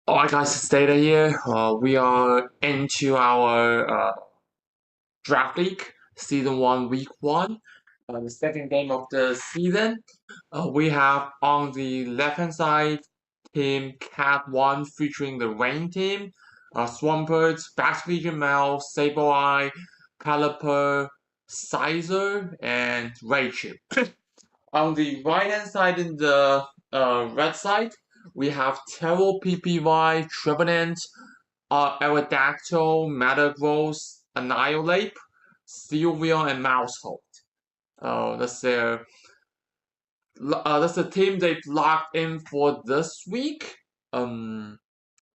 Alright guys, it's Data here. We are into our draft league, season 1, week 1. The second game of the season. We have on the left hand side team Cat 1 featuring the Rain team, Swampert, Bass Legion Mel, Sable Eye, Caliper, Sizer, and Rachel. On the right hand side in the red side, we have Taro, PPY, Trevenant, Aerodactyl, Metagross, Annihilate, Sylveon, and Mousehold. That's the team they've locked in for this week. Um,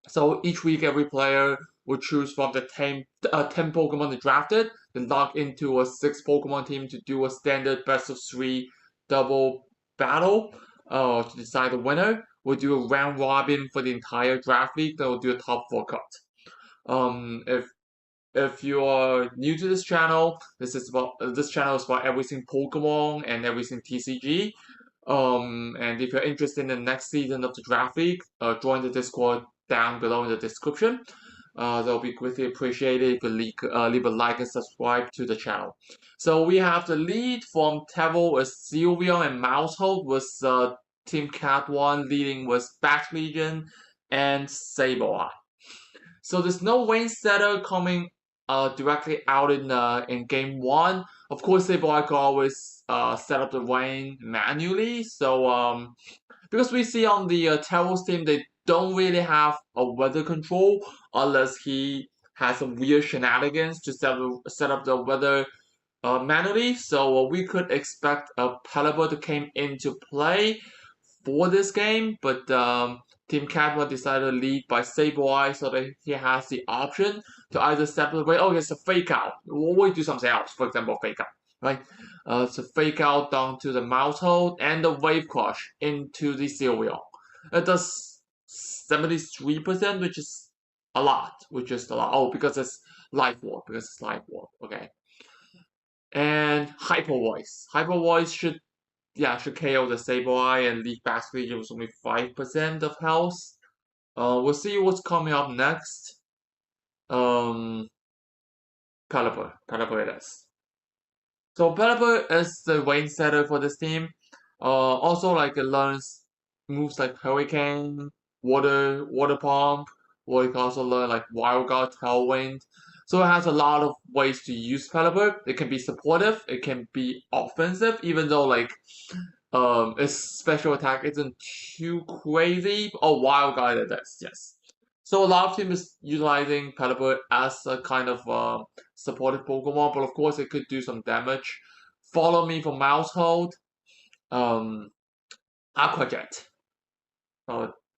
so each week, every player will choose from the 10 Pokemon they drafted, then log into a 6 Pokemon team to do a standard best of 3 double battle to decide the winner. We'll do a round robin for the entire draft league, then we'll do a top 4 cut. If you are new to this channel, this channel is about everything Pokemon and everything TCG. And if you're interested in the next season of the draft league, join the Discord down below in the description. That'll be greatly appreciated if you leave a like and subscribe to the channel. So we have the lead from Taro with Sylveon and Mousehold with Team Cat 1 leading with Bat Legion and Sableye. So there's no Wayne setter coming directly out in game one. Of course, Sableye could always set up the Wayne manually. So because we see on the Taro's team, they don't really have a weather control unless he has some weird shenanigans to set up the weather manually. So we could expect a Pelipper to came into play for this game, but Team Catwa decided to lead by Sableye so that he has the option to either separate. Oh, it's a fake out. We'll do something else, for example, fake out, right? It's a fake out down to the Mousehold and the Wave Crush into the Sylveon. It does 73%, which is a lot, Oh, because it's Life Warp, okay. And Hyper Voice. Hyper Voice should KO the Sableye and leave Bass Legion with only 5% of health. We'll see what's coming up next. Pelipper it is. So Pelipper is the Wayne setter for this team. Also like it learns moves like Hurricane, Water Pump, or you can also learn like Wild Guard, Tailwind. So it has a lot of ways to use Pelipper. It can be supportive, it can be offensive, even though like its special attack isn't too crazy. Oh, Wild Guard it is, yes. So a lot of teams utilizing Pelipper as a kind of supportive Pokemon, but of course it could do some damage. Follow me for Mousehold. Um, Aqua Jet.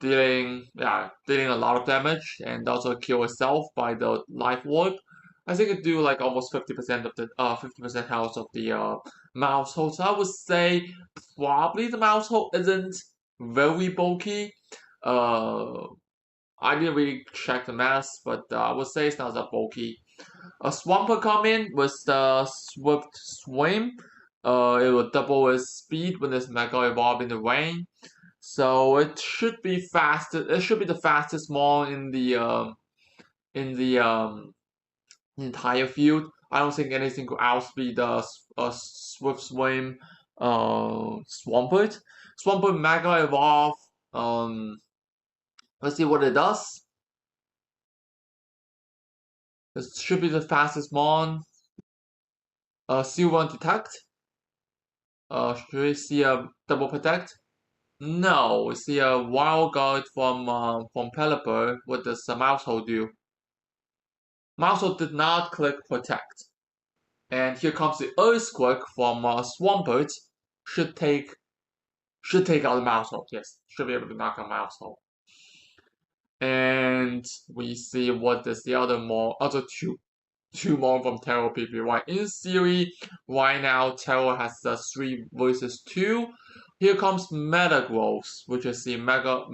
Dealing a lot of damage and also kill itself by the Life Warp. I think it do like almost 50% of the 50% health of the Mousehold. So I would say probably the Mousehold isn't very bulky. Uh, I didn't really check the mass, but I would say it's not that bulky. A Swampert come in with the Swift Swim. It will double its speed when it's Mega Evolve in the rain. So it should be faster. It should be the fastest mall in the entire field. I don't think anything could outspeed the Swift Swim Swampert. Swampert Mega Evolve. Let's see what it does. It should be the fastest mon. Silver Detect. Should we see a Double Protect? No, we see a Wild Guard from Pelipper. What does the Mousehold do? Mousehold did not click Protect. And here comes the Earthquake from Swampert. Should take out the Mousehold. Yes, should be able to knock out Mousehold. And we see what does the other two more from Taro PPY. In theory, right now Taro has the 3 versus 2. Here comes Metagross, which is the mega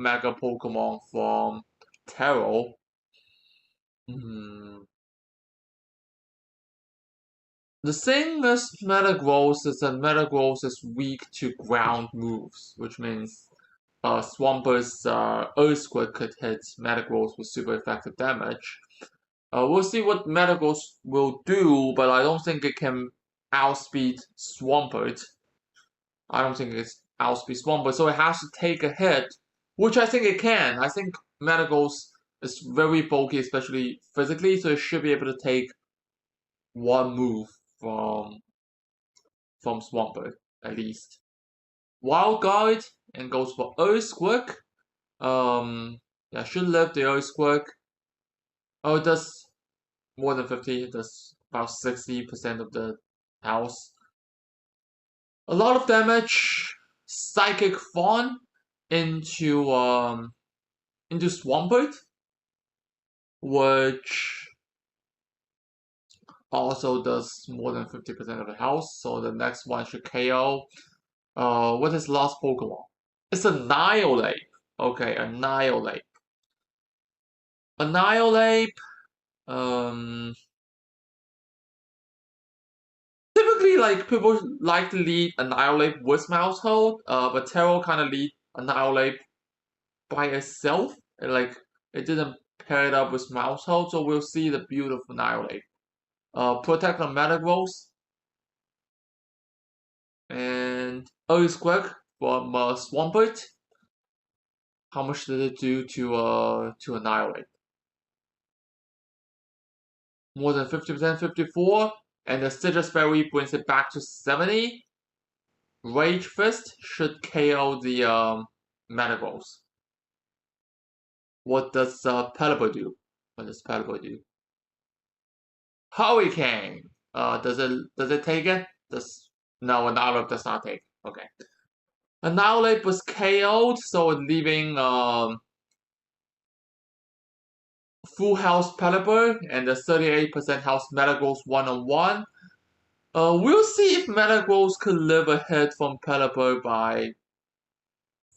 Pokemon from Taro. The thing with Metagross is that Metagross is weak to ground moves, which means Swamper's Earthquake could hit Metagross with super effective damage. We'll see what Metagross will do, but I don't think it can outspeed Swampert. I don't think it's outspeed Swampert, so it has to take a hit, which I think it can. I think Metagross is very bulky, especially physically, so it should be able to take one move from Swampert, at least. Wild Guard and goes for Earthquake. Yeah, should live the Earthquake. Oh, it does more than 50. It does about 60% of the house. A lot of damage. Psychic Fawn into Swampert, which also does more than 50% of the house. So the next one should KO. What is last Pokemon? It's Annihilate. Okay, Annihilate. Annihilate. Um, Typically, like people like to lead Annihilate with Mousehold, but Taro kind of lead Annihilate by itself. And, like it didn't pair it up with Mousehold, so we'll see the build of Annihilate. Protect on Metagross and Earthquake from Swampert. How much did it do to Annihilate? More than 50%, 54, and the Citrus Berry brings it back to 70. Rage Fist should KO the Metagross. What does Pelipper do? What does Pelipper do? Hurricane. Does it take it? No, Annihilate does not take. Okay. Annihilate was KO'd, so leaving full house Pelipper and the 38% house Metagross one-on-one. We'll see if Metagross could live a hit from Pelipper by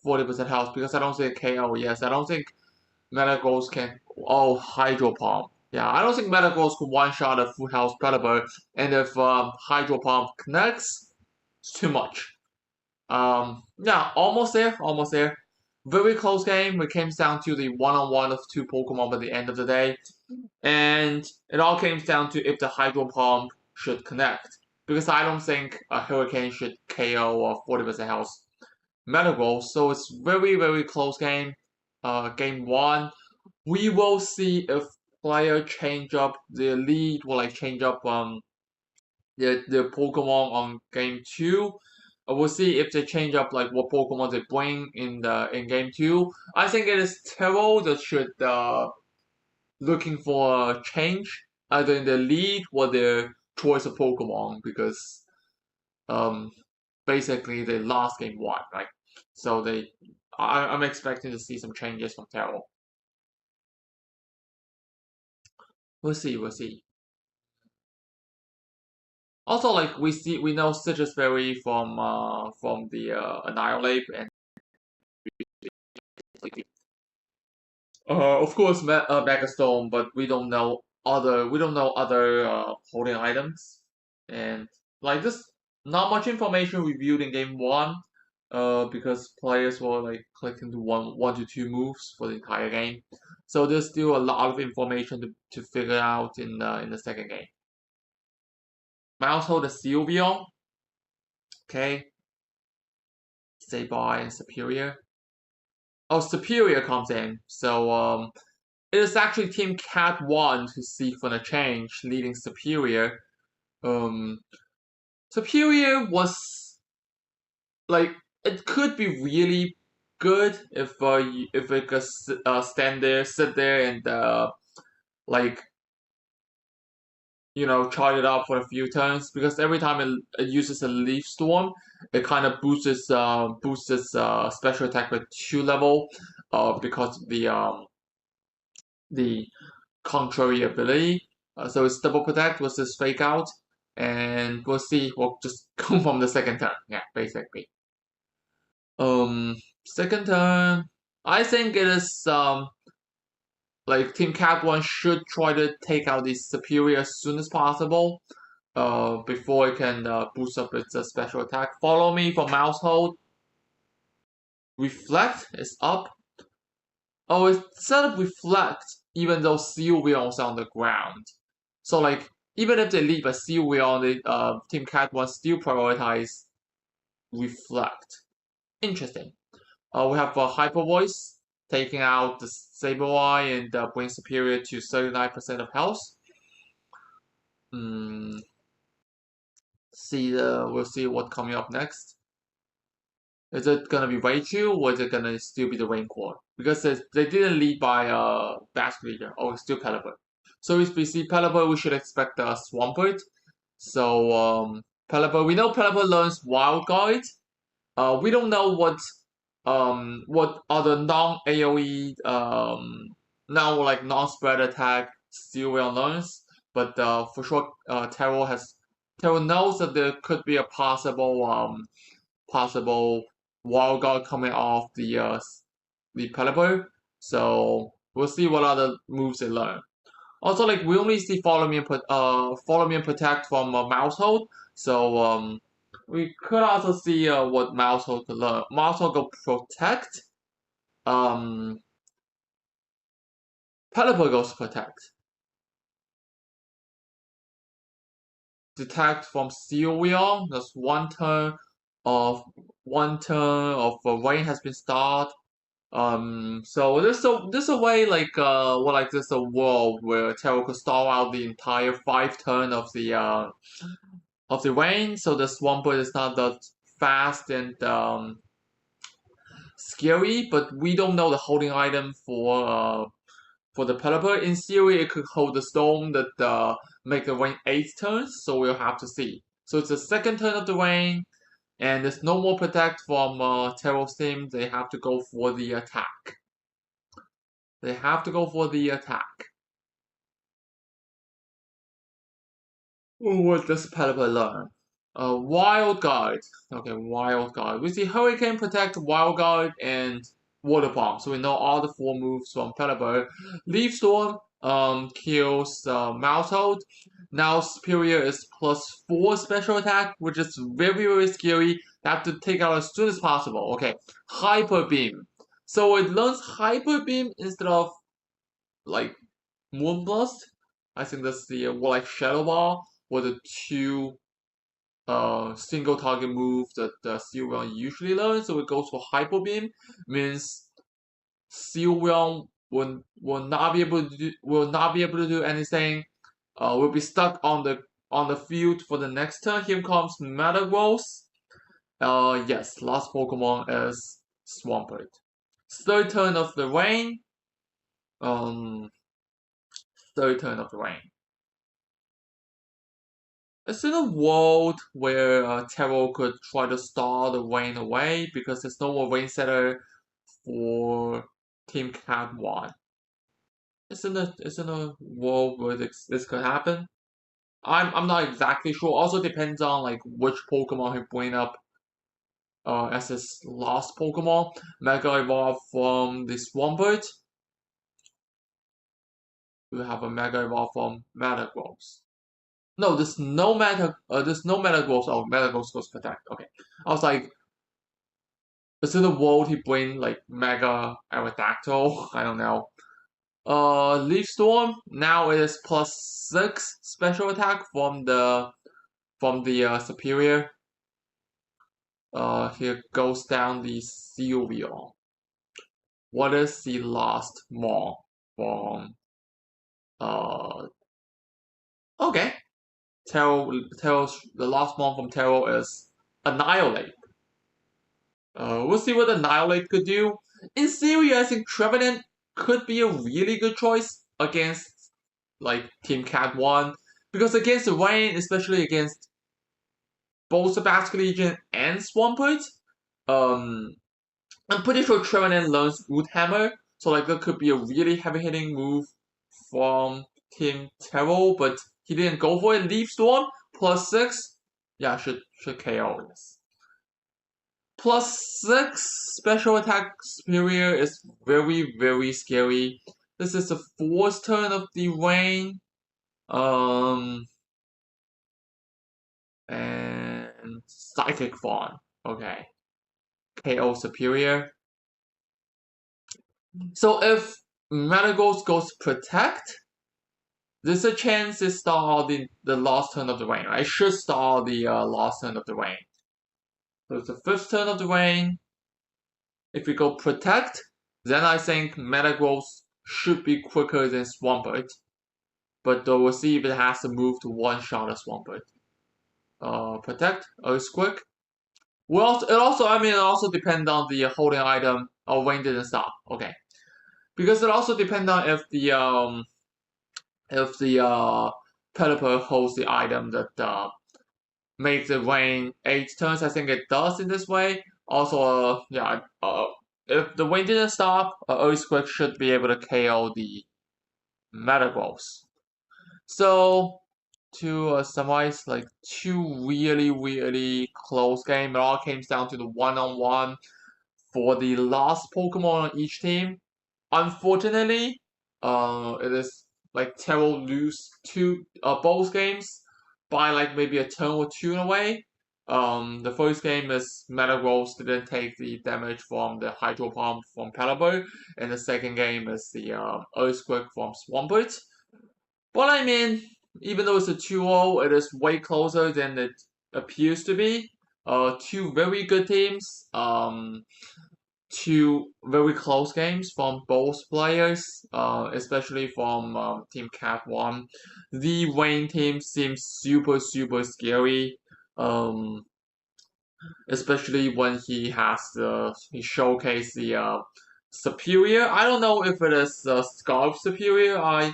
40% house because I don't think KO. Yes, I don't think Metagross can. Oh, Hydro Pump. Yeah, I don't think Metagross can one-shot a full house Pelipper, and if Hydro Pump connects, it's too much. Yeah, almost there, almost there. Very close game. It came down to the one-on-one of two Pokemon by the end of the day, and it all came down to if the Hydro Pump should connect. Because I don't think a Hurricane should KO a 40% health Metagross, so it's very, very close game. Game 1. We will see if player change up the lead, will like change up the Pokemon on game 2. We'll see if they change up like what Pokemon they bring in game 2. I think it is Taro that should looking for a change either in the lead or their choice of Pokemon because um basically they lost game 1, right? So I'm expecting to see some changes from Taro. We'll see, we'll see. Also, like we know Citrus Berry from the Annihilate and of course Megastone, but we don't know other holding items and like this not much information reviewed in game 1 because players were like clicking to one to two moves for the entire game. So there's still a lot of information to figure out in the second game. Mousehold Sylveon. Okay. Sableye and Superior. Oh, Superior comes in. So it is actually Team Cat 1 to seek for the change, leading Superior. Um Superior was like it could be really good if it could sit there and like chart it out for a few turns because every time it uses a Leaf Storm, it kind of boosts its special attack by 2 level, because of the contrary ability. So it's double protect with this fake out, and we'll see. We'll just come from the second turn. Yeah, basically. Second turn. I think it is like Team Cat 1 should try to take out the Superior as soon as possible. Before it can boost up its special attack. Follow me for Mousehold. Reflect is up. Oh, instead of reflect, even though Seal Wheel's on the ground. So like even if they leave a Seal Wheel, the Team Cat one still prioritize reflect. Interesting. We have a Hyper Voice taking out the Sableye and bring Superior to 39% of health. Mm, we'll see what coming up next. Is it gonna be Raichu or is it gonna still be the Rain Core? Because they didn't lead by Basque Leader. Oh, it's still Pelipper. So if we see Pelipper, we should expect a Swampert. So Pelipper, we know Pelipper learns Wild Guide. We don't know what other non AOE now like non-spread attack still will learns, but for sure Taro knows that there could be a possible wild guard coming off the Pelipper. So we'll see what other moves they learn. Also, like we only see follow me and protect from Mousehold. So we could also see what Mousehold could learn. Mousehold go protect. Um, Pelipper goes protect. Detect from Steel Wheel. That's of rain has been started. So there's a way like there's a world where Taro could stall out the entire 5 turn of the rain, so the Swampert is not that fast and scary, but we don't know the holding item for the Pelipper. In theory, it could hold the Storm that make the rain 8 turns, so we'll have to see. So it's the second turn of the rain, and there's no more protect from Taro's team. They have to go for the attack. They have to go for the attack. What does Pelipper learn? Wild Guard. Okay, Wild Guard. We see Hurricane, Protect, Wild Guard, and Water Bomb. So we know all the 4 moves from Pelipper. Leaf Storm kills Mousehold. Now Superior is +4 special attack, which is very, very scary. They have to take out as soon as possible. Okay, Hyper Beam. So it learns Hyper Beam instead of like Moonblast. I think that's the more like Shadow Ball were the two single target move that Sylveon usually learns. So it goes for Hyper Beam, means Sylveon will not be able to do anything. Will be stuck on the field for the next turn. Here comes Metagross. Yes, last Pokemon is Swampert. Third turn of the rain. Um, third turn of the rain. It's in a world where Taro could try to stall the rain away because there's no more rain setter for Team Cat 1. It's in a world where this could happen. I'm not exactly sure. Also depends on like which Pokemon he bring up as his last Pokemon. Mega Evolve from the Swampert. We have a Mega Evolve from Metagross. No, there's no Metagross. Oh, Metagross goes Protect. Okay. I was like, is it a world he bring like Mega Aerodactyl? I don't know. Leaf Storm now it is +6 special attack from the Superior. Here goes down the Sylveon. What is the last mon from uh? Okay, the last mon from Taro is Annihilate. We'll see what Annihilate could do. In theory, I think Trevenant could be a really good choice against like Team Cat 1. Because against the rain, especially against both the Basque Legion and Swampert, um, I'm pretty sure Trevenant learns Root Hammer. So like that could be a really heavy hitting move from Team Taro, but he didn't go for it. Leaf Storm +6. Yeah, should KO this. +6 special attack superior is very, very scary. This is the 4th turn of the rain. And Psychic Fawn. Okay. KO superior. So if Metagross goes Protect, there's a chance it start the last turn of the rain, right? It should start the last turn of the rain. So it's the first turn of the rain. If we go Protect, then I think Metagross should be quicker than Swampert. But we'll see if it has to move to one-shot a Swampert. Protect, Earthquake. Well, it also depends on the holding item. Oh, rain didn't stop. Okay, because it also depends on if the Pelipper holds the item that makes the rain 8 turns. I think it does in this way. Also, if the rain didn't stop, Earthquake should be able to KO the Metagross. So to summarize, like two really close game. It all came down to the one-on-one for the last Pokemon on each team. Unfortunately, it is like Taro lose both games by like maybe a turn or two in a way. The first game is Metagross didn't take the damage from the Hydro Pump from Pelipper, and the second game is the Earthquake from Swampert. But I mean, even though it's a 2-0, it is way closer than it appears to be. Two very good teams. Two very close games from both players, especially from Team Cat 1. The Wayne team seems super scary, um, especially when he showcased the Superior. I don't know if it is Scarf Superior. I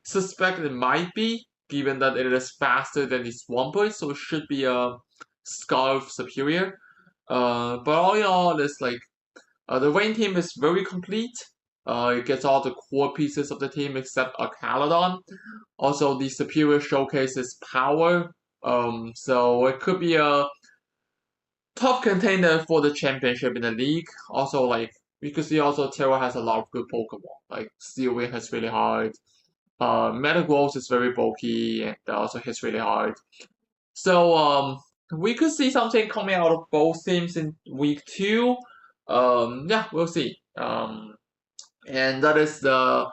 suspect it might be, given that it is faster than the Swampert, so it should be a Scarf Superior. But all in all, it's like the Rain team is very complete. It gets all the core pieces of the team except a Caladon. Also, the Superior showcases power. So it could be a tough contender for the championship in the league. Also, like we could see, also Taro has a lot of good Pokemon. Like Steel Wing hits really hard. Metagross is very bulky and also hits really hard. So we could see something coming out of both teams in week 2. Yeah, we'll see. And that is the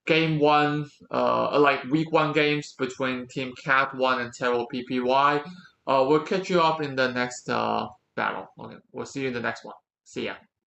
game 1, like week 1 games between Team Cat 1 and Taro PPY. We'll catch you up in the next battle. Okay, we'll see you in the next one. See ya.